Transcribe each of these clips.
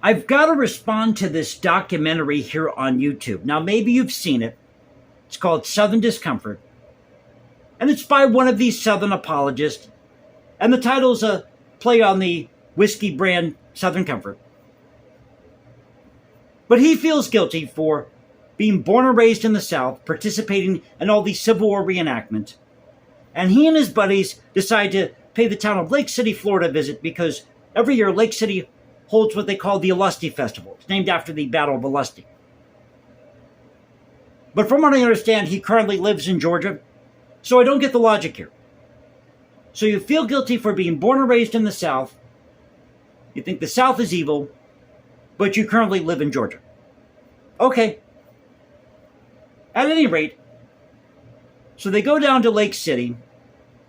I've got to respond to this documentary here on YouTube. Now, maybe you've seen it. It's called Southern Discomfort. And it's by one of these Southern apologists. And the title's a play on the whiskey brand Southern Comfort. But he feels guilty for being born and raised in the South, participating in all these Civil War reenactments. And he and his buddies decide to pay the town of Lake City, Florida a visit because every year Lake City holds what they call the Olustee Festival. It's named after the Battle of Olustee. But from what I understand, he currently lives in Georgia, so I don't get the logic here. So you feel guilty for being born and raised in the South, you think the South is evil, but you currently live in Georgia. Okay. At any rate, so they go down to Lake City,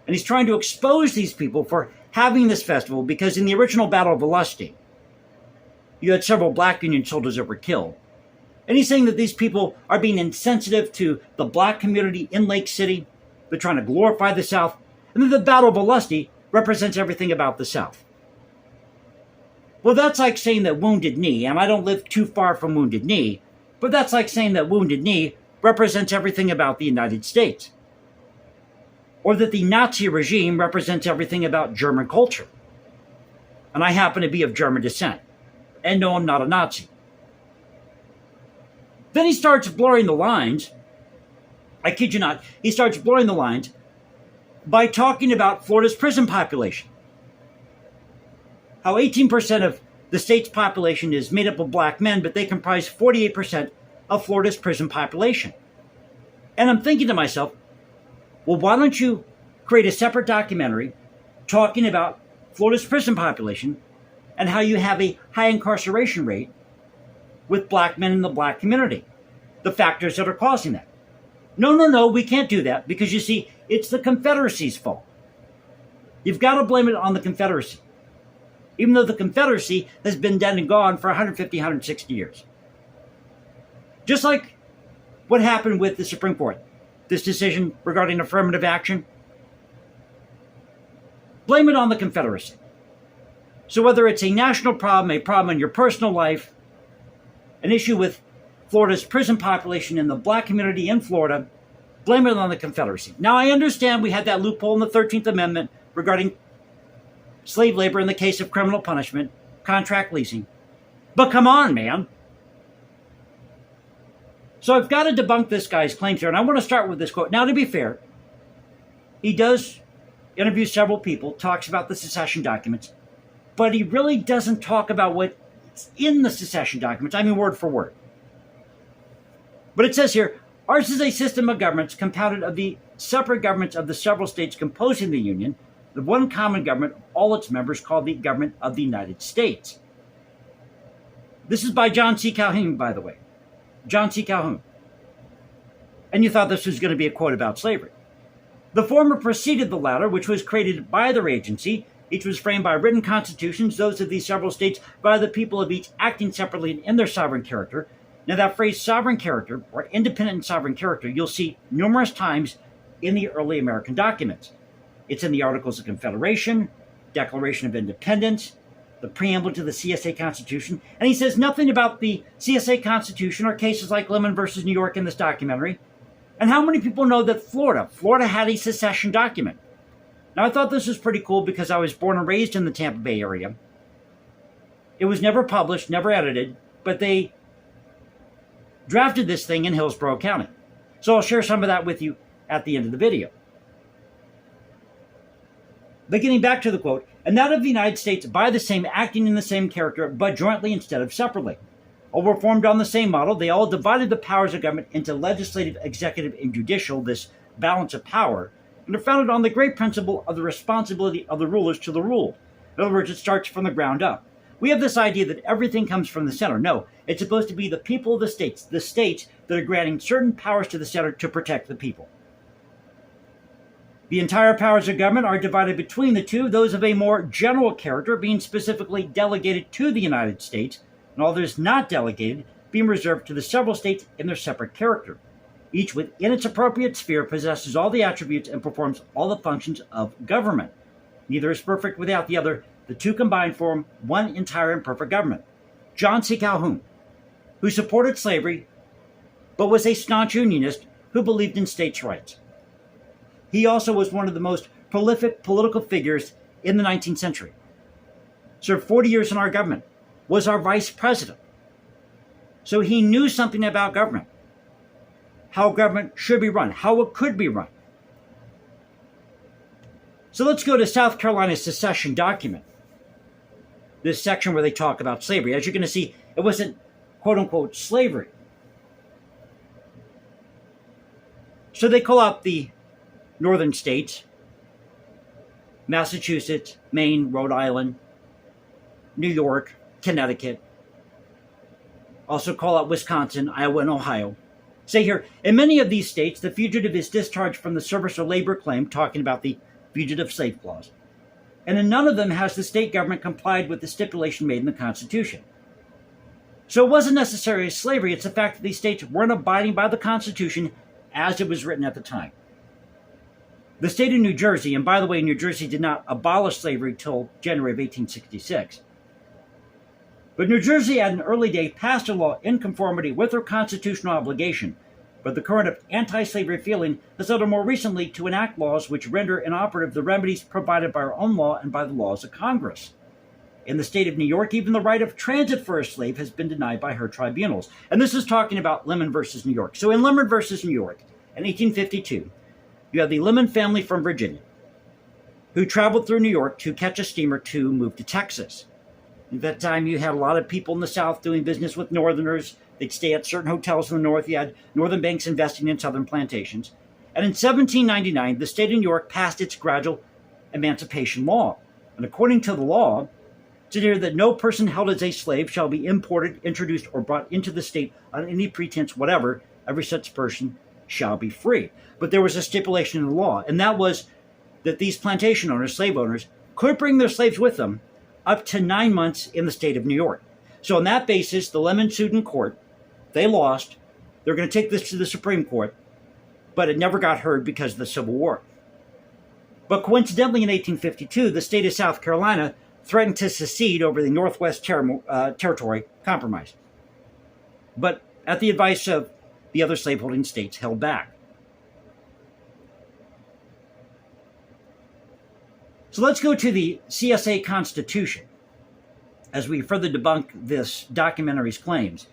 and he's trying to expose these people for having this festival because in the original Battle of Olustee, you had several black Union soldiers that were killed. And he's saying that these people are being insensitive to the black community in Lake City. They're trying to glorify the South. And then the Battle of Olustee represents everything about the South. Well, that's like saying that Wounded Knee, and I don't live too far from Wounded Knee, but that's like saying that Wounded Knee represents everything about the United States. Or that the Nazi regime represents everything about German culture. And I happen to be of German descent. And no, I'm not a Nazi. Then he starts blurring the lines. I kid you not. He starts blurring the lines by talking about Florida's prison population. How 18% of the state's population is made up of black men, but they comprise 48% of Florida's prison population. And I'm thinking to myself, well, why don't you create a separate documentary talking about Florida's prison population and how you have a high incarceration rate with black men in the black community, the factors that are causing that. No, we can't do that because you see, it's the Confederacy's fault. You've got to blame it on the Confederacy, even though the Confederacy has been dead and gone for 150, 160 years. Just like what happened with the Supreme Court, this decision regarding affirmative action, blame it on the Confederacy. So whether it's a national problem, a problem in your personal life, an issue with Florida's prison population and the black community in Florida, blame it on the Confederacy. Now, I understand we had that loophole in the 13th Amendment regarding slave labor in the case of criminal punishment, contract leasing. But come on, man. So I've got to debunk this guy's claims here, and I want to start with this quote. Now, to be fair, he does interview several people, talks about the secession documents, but he really doesn't talk about what's in the secession documents. I mean, word for word. But it says here, ours is a system of governments compounded of the separate governments of the several states composing the Union, the one common government, all its members called the government of the United States. This is by John C. Calhoun, by the way. John C. Calhoun. And you thought this was going to be a quote about slavery. The former preceded the latter, which was created by their agency. Each was framed by written constitutions, those of these several states by the people of each acting separately in their sovereign character. Now that phrase sovereign character, or independent and sovereign character, you'll see numerous times in the early American documents. It's in the Articles of Confederation, Declaration of Independence, the preamble to the CSA Constitution, and he says nothing about the CSA Constitution or cases like Lemon versus New York in this documentary. And how many people know that Florida had a secession document? Now, I thought this was pretty cool because I was born and raised in the Tampa Bay area. It was never published, never edited, but they drafted this thing in Hillsborough County. So I'll share some of that with you at the end of the video. But getting back to the quote, and that of the United States by the same, acting in the same character, but jointly instead of separately. All were formed on the same model. They all divided the powers of government into legislative, executive, and judicial, this balance of power, and are founded on the great principle of the responsibility of the rulers to the ruled. In other words, it starts from the ground up. We have this idea that everything comes from the center. No, it's supposed to be the people of the states that are granting certain powers to the center to protect the people. The entire powers of government are divided between the two, those of a more general character being specifically delegated to the United States, and all that is not delegated being reserved to the several states in their separate character. Each within its appropriate sphere possesses all the attributes and performs all the functions of government. Neither is perfect without the other. The two combined form one entire and perfect government. John C. Calhoun, who supported slavery but was a staunch Unionist who believed in states' rights. He also was one of the most prolific political figures in the 19th century. Served 40 years in our government, was our vice president. So he knew something about government, how government should be run, how it could be run. So let's go to South Carolina's secession document, this section where they talk about slavery. As you're going to see, it wasn't quote-unquote slavery. So they call out the northern states, Massachusetts, Maine, Rhode Island, New York, Connecticut. Also call out Wisconsin, Iowa, and Ohio. Say here, in many of these states, the fugitive is discharged from the service or labor claim, talking about the Fugitive Slave Clause. And in none of them has the state government complied with the stipulation made in the Constitution. So it wasn't necessarily slavery, it's the fact that these states weren't abiding by the Constitution as it was written at the time. The state of New Jersey, and by the way, New Jersey did not abolish slavery until January of 1866. But New Jersey at an early day passed a law in conformity with their constitutional obligation, but the current of anti-slavery feeling has led them more recently to enact laws which render inoperative the remedies provided by our own law and by the laws of Congress. In the state of New York, even the right of transit for a slave has been denied by her tribunals. And this is talking about Lemon versus New York. So in Lemon versus New York, in 1852, you have the Lemon family from Virginia, who traveled through New York to catch a steamer to move to Texas. At that time, you had a lot of people in the South doing business with Northerners. They'd stay at certain hotels in the North. You had Northern banks investing in Southern plantations. And in 1799, the state of New York passed its gradual emancipation law. And according to the law, it said here that no person held as a slave shall be imported, introduced, or brought into the state on any pretense whatever. Every such person shall be free. But there was a stipulation in the law, and that was that these plantation owners, slave owners, could bring their slaves with them up to 9 months in the state of New York. So on that basis, the Lemon sued in court. They lost. They're going to take this to the Supreme Court, but it never got heard because of the Civil War. But coincidentally, in 1852, the state of South Carolina threatened to secede over the Northwest Territory Compromise. But at the advice of the other slaveholding states, held back. So let's go to the CSA Constitution as we further debunk this documentary's claims.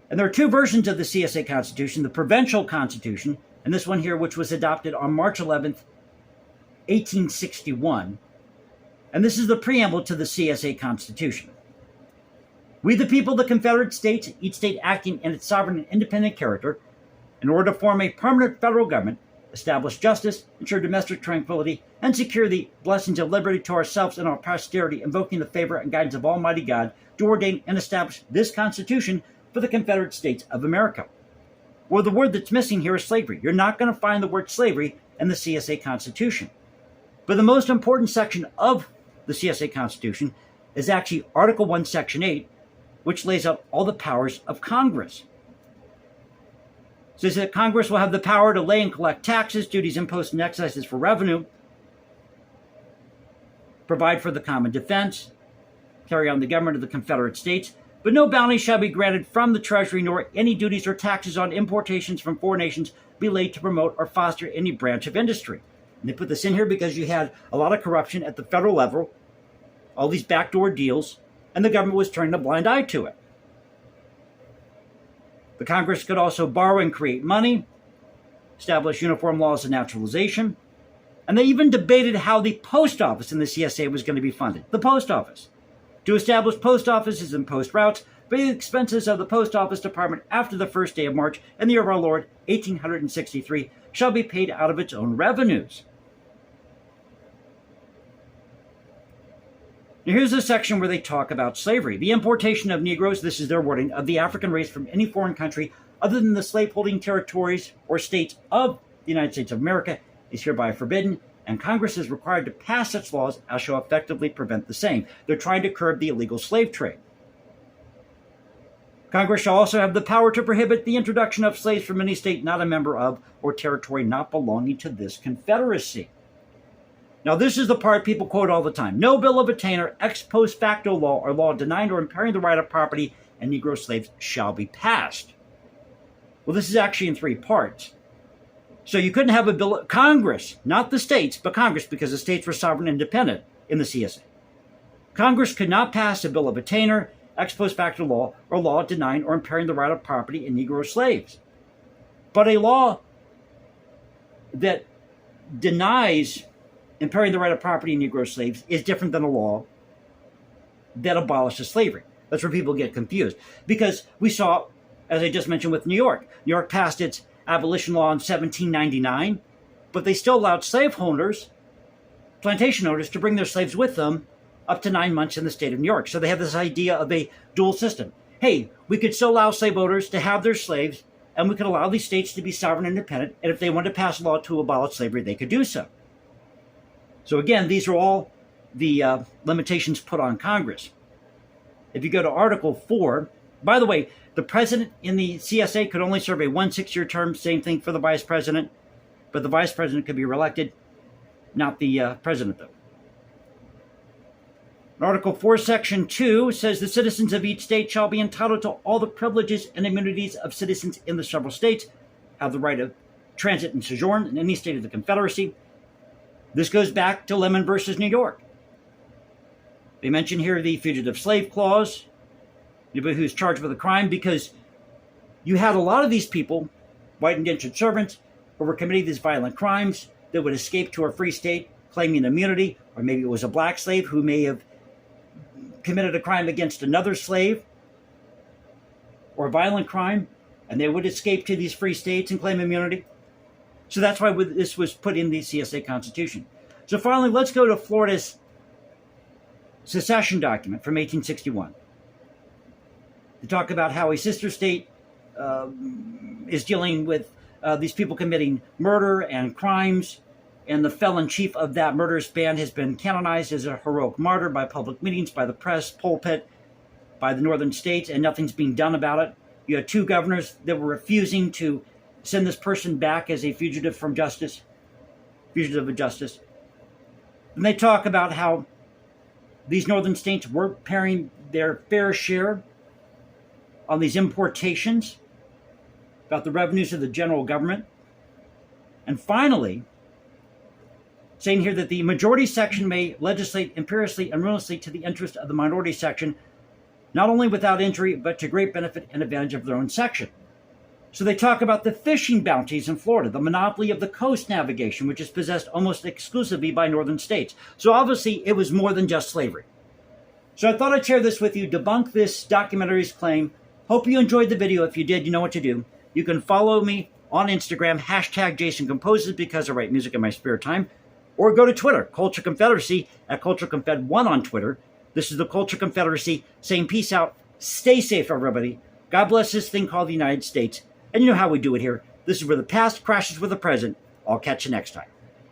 And there are two versions of the CSA Constitution, the Provincial Constitution, and this one here, which was adopted on March 11th, 1861. And this is the preamble to the CSA Constitution. We, the people of the Confederate States, each state acting in its sovereign and independent character, in order to form a permanent federal government, establish justice, ensure domestic tranquility, and secure the blessings of liberty to ourselves and our posterity, invoking the favor and guidance of Almighty God, to ordain and establish this Constitution for the Confederate States of America. Well, the word that's missing here is slavery. You're not going to find the word slavery in the CSA Constitution. But the most important section of the CSA Constitution is actually Article 1, Section 8, which lays out all the powers of Congress. It says that Congress will have the power to lay and collect taxes, duties, imposts, and excises for revenue, provide for the common defense, carry on the government of the Confederate States, but no bounty shall be granted from the Treasury, nor any duties or taxes on importations from foreign nations be laid to promote or foster any branch of industry. And they put this in here because you had a lot of corruption at the federal level, all these backdoor deals, and the government was turning a blind eye to it. The Congress could also borrow and create money, establish uniform laws of naturalization, and they even debated how the post office in the CSA was going to be funded. The post office. To establish post offices and post routes, pay the expenses of the post office department after the first day of March in the year of our Lord, 1863, shall be paid out of its own revenues. Now here's a section where they talk about slavery. The importation of Negroes, this is their wording, of the African race from any foreign country other than the slaveholding territories or states of the United States of America is hereby forbidden, and Congress is required to pass such laws as shall effectively prevent the same. They're trying to curb the illegal slave trade. Congress shall also have the power to prohibit the introduction of slaves from any state not a member of or territory not belonging to this Confederacy. Now, this is the part people quote all the time. No bill of attainder, ex post facto law, or law denying or impairing the right of property and Negro slaves shall be passed. Well, this is actually in 3 parts. So you couldn't have a bill, Congress, not the states, but Congress, because the states were sovereign and independent in the CSA. Congress could not pass a bill of attainder, ex post facto law, or law denying or impairing the right of property in Negro slaves. But a law that denies impairing the right of property in Negro slaves is different than a law that abolishes slavery. That's where people get confused. Because we saw, as I just mentioned with New York, New York passed its abolition law in 1799, but they still allowed slaveholders, plantation owners, to bring their slaves with them up to 9 months in the state of New York. So they have this idea of a dual system. Hey, we could still allow slave owners to have their slaves, and we could allow these states to be sovereign and independent, and if they wanted to pass a law to abolish slavery, they could do so. So again, these are all the limitations put on Congress. If you go to Article 4, by the way, the president in the CSA could only serve a 1 6-year term, same thing for the vice president, but the vice president could be reelected, not the president, though. Article 4, Section 2 says the citizens of each state shall be entitled to all the privileges and immunities of citizens in the several states, have the right of transit and sojourn in any state of the Confederacy. This goes back to Lemon versus New York. They mention here the Fugitive Slave Clause, anybody who's charged with a crime, because you had a lot of these people, white indentured servants, who were committing these violent crimes that would escape to a free state claiming immunity, or maybe it was a black slave who may have committed a crime against another slave or a violent crime, and they would escape to these free states and claim immunity. So that's why this was put in the CSA Constitution. So finally, let's go to Florida's secession document from 1861. To talk about how a sister state is dealing with these people committing murder and crimes, and the felon chief of that murderous band has been canonized as a heroic martyr by public meetings, by the press, pulpit, by the northern states, and nothing's being done about it. You had 2 governors that were refusing to send this person back as a fugitive of justice. And they talk about how these northern states were paying their fair share on these importations, about the revenues of the general government. And finally, saying here that the majority section may legislate imperiously and ruinously to the interest of the minority section, not only without injury, but to great benefit and advantage of their own section. So they talk about the fishing bounties in Florida, the monopoly of the coast navigation, which is possessed almost exclusively by northern states. So obviously it was more than just slavery. So I thought I'd share this with you, debunk this documentary's claim. Hope you enjoyed the video. If you did, you know what to do. You can follow me on Instagram, #JasonComposes, because I write music in my spare time. Or go to Twitter, Culture Confederacy, at CultureConfed1 on Twitter. This is the Culture Confederacy saying peace out. Stay safe, everybody. God bless this thing called the United States. And you know how we do it here. This is where the past crashes with the present. I'll catch you next time.